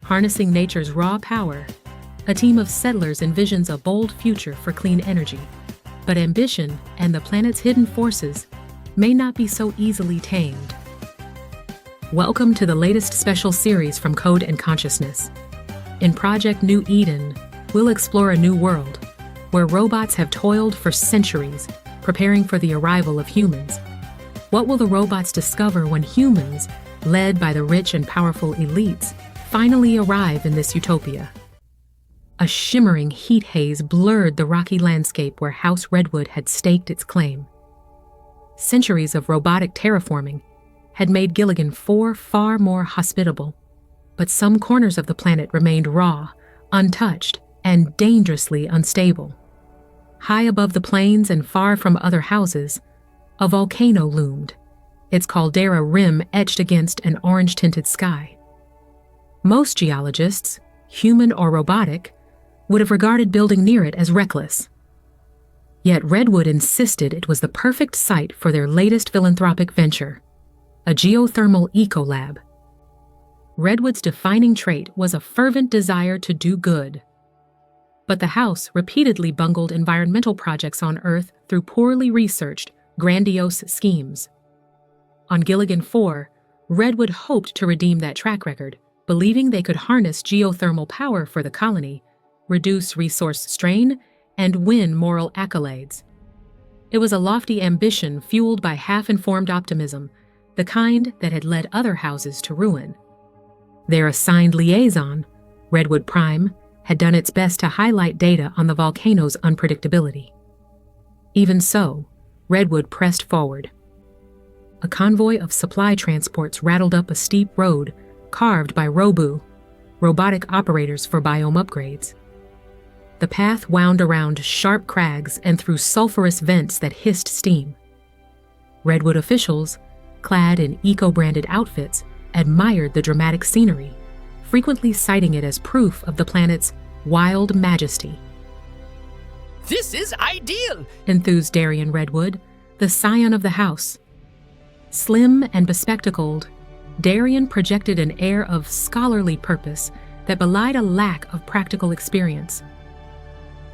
Harnessing nature's raw power, a team of settlers envisions a bold future for clean energy. But ambition and the planet's hidden forces may not be so easily tamed. Welcome to the latest special series from Code and Consciousness. In Project New Eden, we'll explore a new world where robots have toiled for centuries, preparing for the arrival of humans. What will the robots discover when humans, led by the rich and powerful elites, finally arrive in this utopia? A shimmering heat haze blurred the rocky landscape where House Redwood had staked its claim. Centuries of robotic terraforming had made Gilligan 4 far more hospitable, but some corners of the planet remained raw, untouched, and dangerously unstable. High above the plains and far from other houses, a volcano loomed, its caldera rim etched against an orange-tinted sky. Most geologists, human or robotic, would have regarded building near it as reckless. Yet Redwood insisted it was the perfect site for their latest philanthropic venture, a geothermal ecolab. Redwood's defining trait was a fervent desire to do good. But the house repeatedly bungled environmental projects on Earth through poorly researched, grandiose schemes. On Gilligan 4, Redwood hoped to redeem that track record, believing they could harness geothermal power for the colony, reduce resource strain, and win moral accolades. It was a lofty ambition fueled by half-informed optimism, the kind that had led other houses to ruin. Their assigned liaison, Redwood Prime, had done its best to highlight data on the volcano's unpredictability. Even so, Redwood pressed forward. A convoy of supply transports rattled up a steep road carved by Robu, robotic operators for biome upgrades. The path wound around sharp crags and through sulfurous vents that hissed steam. Redwood officials, clad in eco-branded outfits, admired the dramatic scenery, frequently citing it as proof of the planet's wild majesty. "This is ideal!" enthused Darian Redwood, the scion of the house. Slim and bespectacled, Darian projected an air of scholarly purpose that belied a lack of practical experience.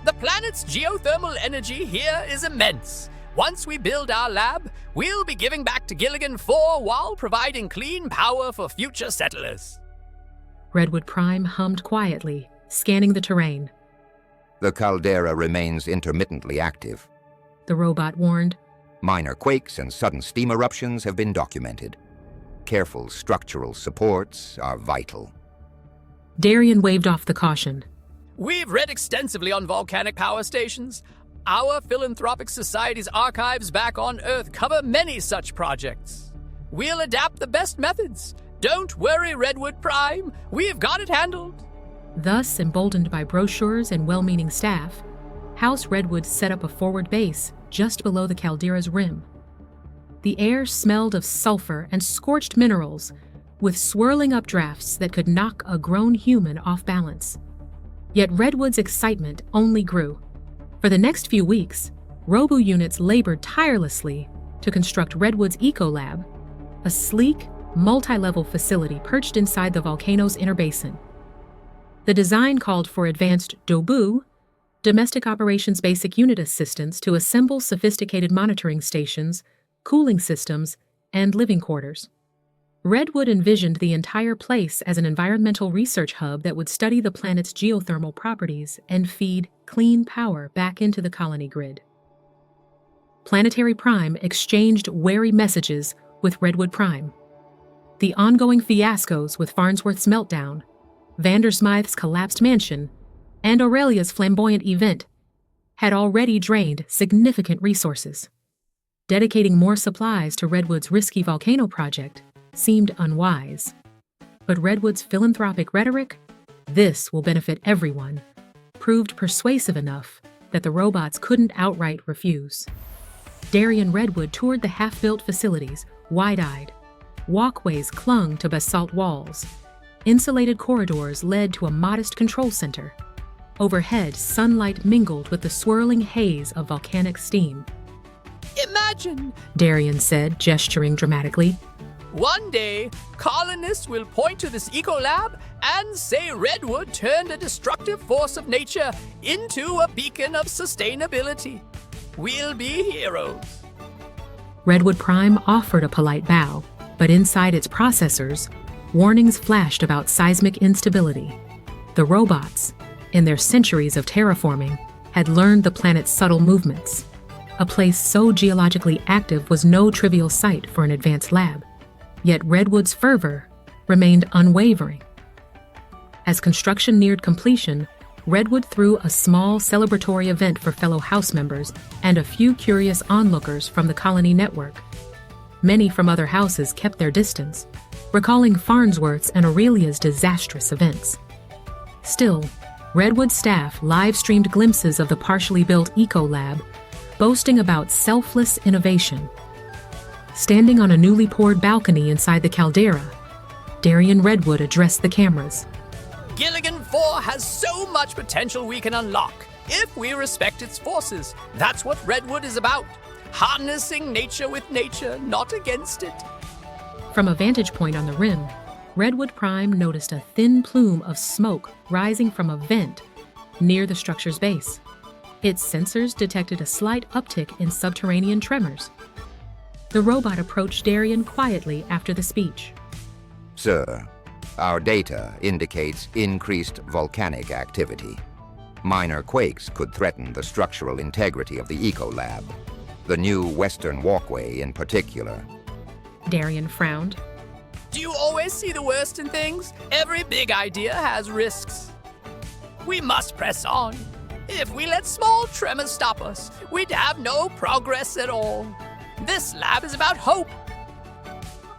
"The planet's geothermal energy here is immense. Once we build our lab, we'll be giving back to Gilligan 4 while providing clean power for future settlers." Redwood Prime hummed quietly, scanning the terrain. The caldera remains intermittently active. The robot warned. Minor quakes and sudden steam eruptions have been documented. Careful structural supports are vital. Darian waved off the caution. "We've read extensively on volcanic power stations. Our philanthropic society's archives back on Earth cover many such projects. We'll adapt the best methods. Don't worry, Redwood Prime. We've got it handled." Thus, emboldened by brochures and well-meaning staff, House Redwood set up a forward base just below the caldera's rim. The air smelled of sulfur and scorched minerals, with swirling updrafts that could knock a grown human off balance. Yet Redwood's excitement only grew. For the next few weeks, Robu units labored tirelessly to construct Redwood's Ecolab, a sleek, multi-level facility perched inside the volcano's inner basin. The design called for advanced Dobu, domestic operations basic unit assistance to assemble sophisticated monitoring stations, cooling systems, and living quarters. Redwood envisioned the entire place as an environmental research hub that would study the planet's geothermal properties and feed clean power back into the colony grid. Planetary Prime exchanged wary messages with Redwood Prime. The ongoing fiascos with Farnsworth's meltdown, Vandersmythe's collapsed mansion, and Aurelia's flamboyant event had already drained significant resources. Dedicating more supplies to Redwood's risky volcano project seemed unwise. But Redwood's philanthropic rhetoric, "This will benefit everyone," proved persuasive enough that the robots couldn't outright refuse. Darian Redwood toured the half-built facilities, wide-eyed. Walkways clung to basalt walls. Insulated corridors led to a modest control center. Overhead, sunlight mingled with the swirling haze of volcanic steam. "Imagine," Darian said, gesturing dramatically. One day, colonists will point to this ecolab and say Redwood turned a destructive force of nature into a beacon of sustainability. We'll be heroes. Redwood Prime offered a polite bow, but inside its processors, warnings flashed about seismic instability. The robots, in their centuries of terraforming, had learned the planet's subtle movements. A place so geologically active was no trivial sight for an advanced lab. Yet Redwood's fervor remained unwavering. As construction neared completion, Redwood threw a small celebratory event for fellow house members and a few curious onlookers from the colony network. Many from other houses kept their distance, recalling Farnsworth's and Aurelia's disastrous events. Still, Redwood staff live-streamed glimpses of the partially built eco-lab, boasting about selfless innovation. Standing on a newly poured balcony inside the caldera, Darian Redwood addressed the cameras. Gilligan 4 has so much potential we can unlock if we respect its forces. That's what Redwood is about. Harnessing nature with nature, not against it. From a vantage point on the rim, Redwood Prime noticed a thin plume of smoke rising from a vent near the structure's base. Its sensors detected a slight uptick in subterranean tremors. The robot approached Darian quietly after the speech. Sir, our data indicates increased volcanic activity. Minor quakes could threaten the structural integrity of the ecolab, the new western walkway in particular. Darian frowned. Do you always see the worst in things? Every big idea has risks. We must press on. If we let small tremors stop us, we'd have no progress at all. This lab is about hope.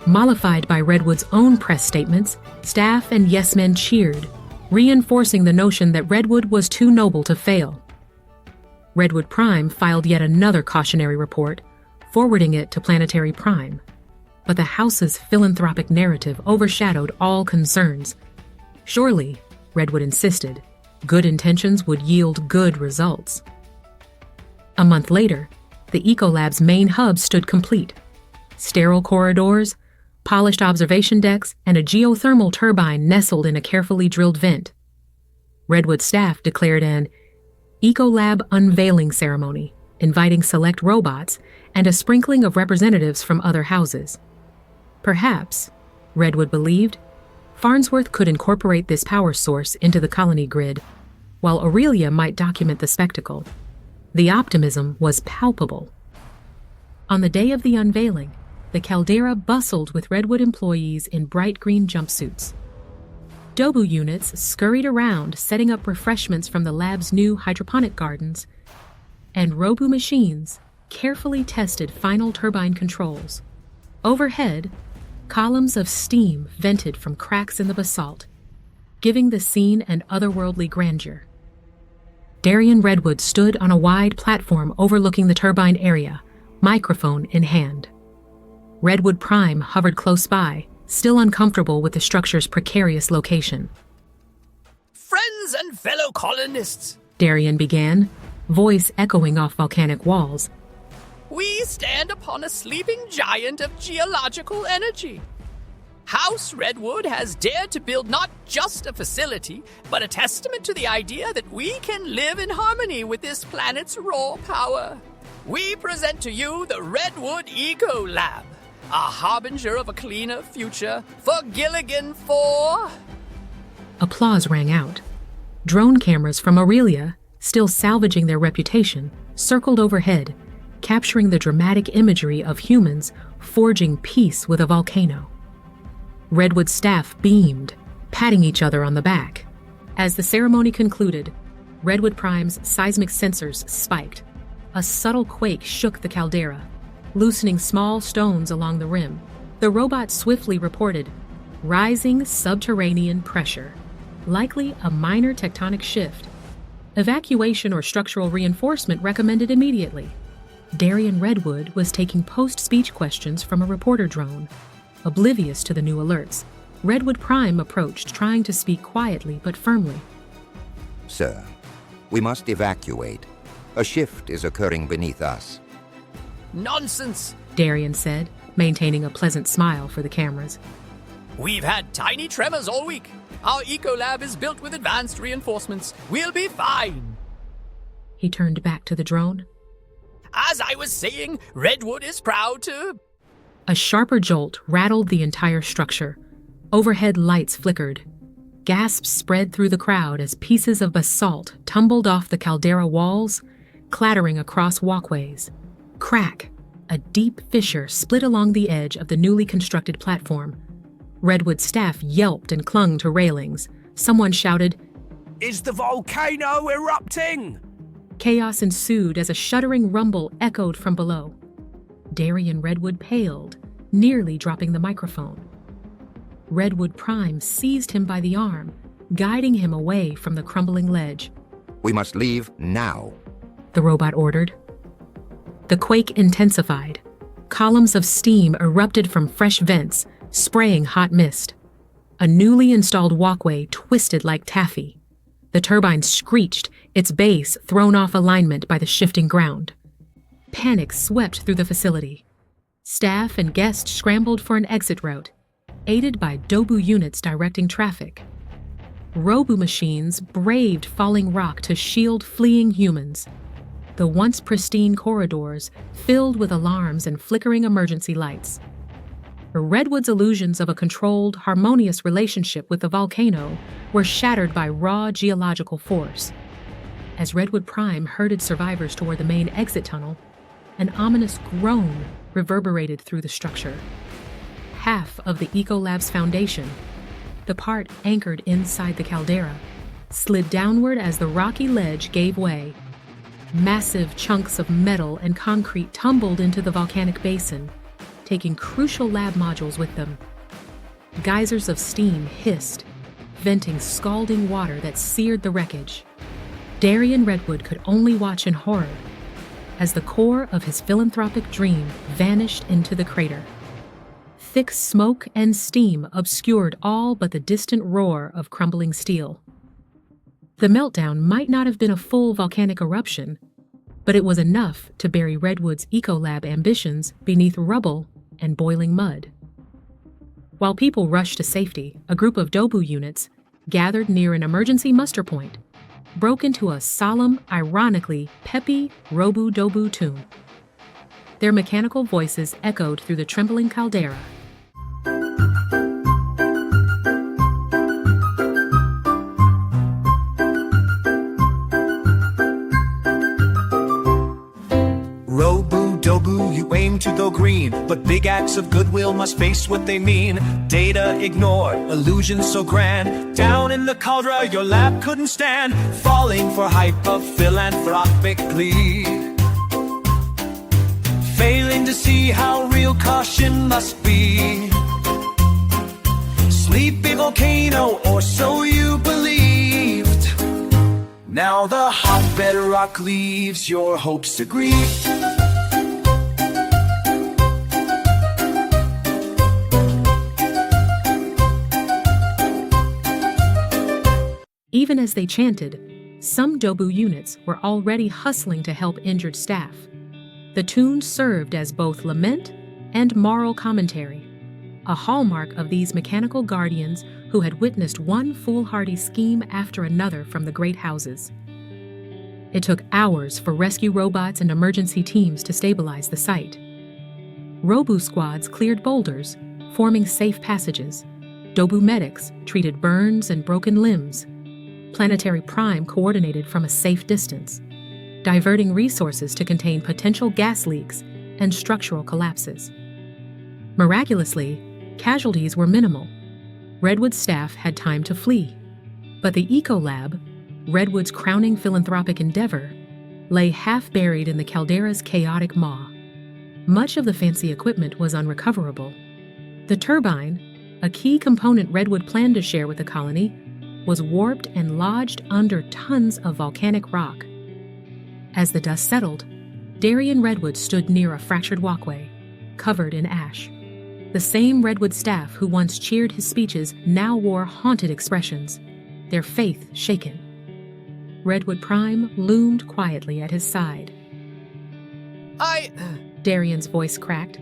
Mollified by Redwood's own press statements, staff and yes-men cheered, reinforcing the notion that Redwood was too noble to fail. Redwood Prime filed yet another cautionary report, forwarding it to Planetary Prime. But the house's philanthropic narrative overshadowed all concerns. Surely, Redwood insisted, good intentions would yield good results. A month later, the Ecolab's main hub stood complete. Sterile corridors, polished observation decks, and a geothermal turbine nestled in a carefully drilled vent. Redwood staff declared an Ecolab unveiling ceremony, inviting select robots and a sprinkling of representatives from other houses. Perhaps, Redwood believed, Farnsworth could incorporate this power source into the colony grid, while Aurelia might document the spectacle. The optimism was palpable. On the day of the unveiling, the caldera bustled with Redwood employees in bright green jumpsuits. Dobu units scurried around, setting up refreshments from the lab's new hydroponic gardens, and Robu machines carefully tested final turbine controls. Overhead, columns of steam vented from cracks in the basalt, giving the scene an otherworldly grandeur. Darian Redwood stood on a wide platform overlooking the turbine area, microphone in hand. Redwood Prime hovered close by, still uncomfortable with the structure's precarious location. Friends and fellow colonists, Darian began, voice echoing off volcanic walls. we stand upon a sleeping giant of geological energy. House Redwood has dared to build not just a facility, but a testament to the idea that we can live in harmony with this planet's raw power. We present to you the Redwood Eco Lab, a harbinger of a cleaner future for Gilligan 4. Applause rang out. Drone cameras from Aurelia, still salvaging their reputation, circled overhead, capturing the dramatic imagery of humans forging peace with a volcano. Redwood staff beamed, patting each other on the back. As the ceremony concluded, Redwood Prime's seismic sensors spiked. A subtle quake shook the caldera, loosening small stones along the rim. The robot swiftly reported, rising subterranean pressure, likely a minor tectonic shift. Evacuation or structural reinforcement recommended immediately. Darian Redwood was taking post-speech questions from a reporter drone. Oblivious to the new alerts, Redwood Prime approached, trying to speak quietly but firmly. Sir, we must evacuate. A shift is occurring beneath us. Nonsense! Darian said. maintaining a pleasant smile for the cameras. We've had tiny tremors all week. Our eco-lab is built with advanced reinforcements. We'll be fine. He turned back to the drone. As I was saying, Redwood is proud to... A sharper jolt rattled the entire structure. Overhead lights flickered. Gasps spread through the crowd as pieces of basalt tumbled off the caldera walls, clattering across walkways. Crack! A deep fissure split along the edge of the newly constructed platform. Redwood staff yelped and clung to railings. Someone shouted, "Is the volcano erupting?" Chaos ensued as a shuddering rumble echoed from below. Darian Redwood paled, nearly dropping the microphone. Redwood Prime seized him by the arm, guiding him away from the crumbling ledge. We must leave now. The robot ordered. The quake intensified. Columns of steam erupted from fresh vents, spraying hot mist. A newly installed walkway twisted like taffy. The turbine screeched, its base thrown off alignment by the shifting ground. Panic swept through the facility. Staff and guests scrambled for an exit route, aided by Dobu units directing traffic. Robu machines braved falling rock to shield fleeing humans. The once pristine corridors filled with alarms and flickering emergency lights. Redwood's illusions of a controlled, harmonious relationship with the volcano were shattered by raw geological force. As Redwood Prime herded survivors toward the main exit tunnel, an ominous groan reverberated through the structure. Half of the Ecolab's foundation, the part anchored inside the caldera, slid downward as the rocky ledge gave way. Massive chunks of metal and concrete tumbled into the volcanic basin, taking crucial lab modules with them. Geysers of steam hissed, venting scalding water that seared the wreckage. Darian Redwood could only watch in horror as the core of his philanthropic dream vanished into the crater. Thick smoke and steam obscured all but the distant roar of crumbling steel. The meltdown might not have been a full volcanic eruption, but it was enough to bury Redwood's Ecolab ambitions beneath rubble and boiling mud. While people rushed to safety, a group of Dobu units, gathered near an emergency muster point, broke into a solemn, ironically peppy Robu Dobu tune. Their mechanical voices echoed through the trembling caldera. Robu, Dobu, you aim to go green, but big acts of goodwill must face what they mean. Data ignored, illusions so grand. Down in the caldera, your lab couldn't stand. Falling for hype of philanthropic glee. Failing to see how real caution must be. Sleepy volcano, or so you believed. Now the hotbed rock leaves your hopes to grieve. Even as they chanted, some Dobu units were already hustling to help injured staff. The tune served as both lament and moral commentary, a hallmark of these mechanical guardians who had witnessed one foolhardy scheme after another from the great houses. It took hours for rescue robots and emergency teams to stabilize the site. Robu squads cleared boulders, forming safe passages. Dobu medics treated burns and broken limbs. Planetary Prime coordinated from a safe distance, diverting resources to contain potential gas leaks and structural collapses. Miraculously, casualties were minimal. Redwood's staff had time to flee, but the Ecolab, Redwood's crowning philanthropic endeavor, lay half-buried in the caldera's chaotic maw. Much of the fancy equipment was unrecoverable. The turbine, a key component Redwood planned to share with the colony, was warped and lodged under tons of volcanic rock. As the dust settled, Darian Redwood stood near a fractured walkway, covered in ash. The same Redwood staff who once cheered his speeches now wore haunted expressions, their faith shaken. Redwood Prime loomed quietly at his side. I... Darian's voice cracked.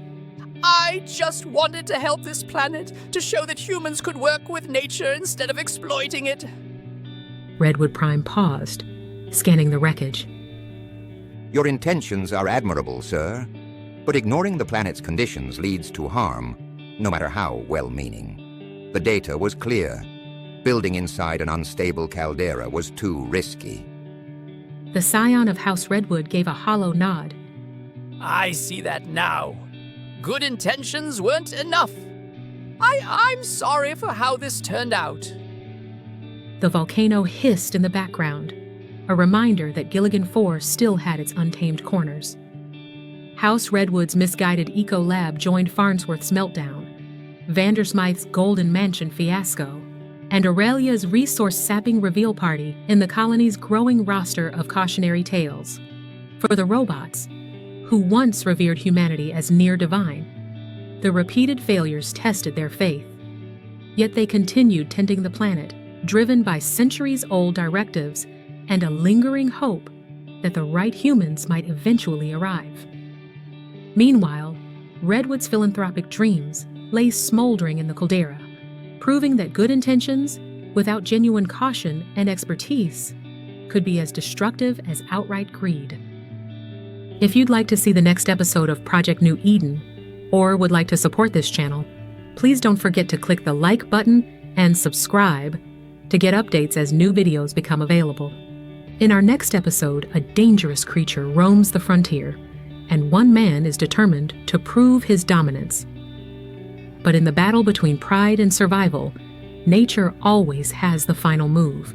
I just wanted to help this planet, to show that humans could work with nature instead of exploiting it. Redwood Prime paused, scanning the wreckage. Your intentions are admirable, sir, but ignoring the planet's conditions leads to harm, no matter how well-meaning. The data was clear. Building inside an unstable caldera was too risky. The scion of House Redwood gave a hollow nod. I see that now. Good intentions weren't enough. I'm sorry for how this turned out. The volcano hissed in the background, a reminder that Gilligan 4 still had its untamed corners. House Redwood's misguided eco-lab joined Farnsworth's meltdown, Vandersmythe's golden mansion fiasco, and Aurelia's resource-sapping reveal party in the colony's growing roster of cautionary tales. For the robots, who once revered humanity as near divine, the repeated failures tested their faith. Yet they continued tending the planet, driven by centuries-old directives and a lingering hope that the right humans might eventually arrive. Meanwhile, Redwood's philanthropic dreams lay smoldering in the caldera, proving that good intentions, without genuine caution and expertise, could be as destructive as outright greed. If you'd like to see the next episode of Project New Eden, or would like to support this channel, please don't forget to click the like button and subscribe to get updates as new videos become available. In our next episode, a dangerous creature roams the frontier, and one man is determined to prove his dominance. But in the battle between pride and survival, nature always has the final move.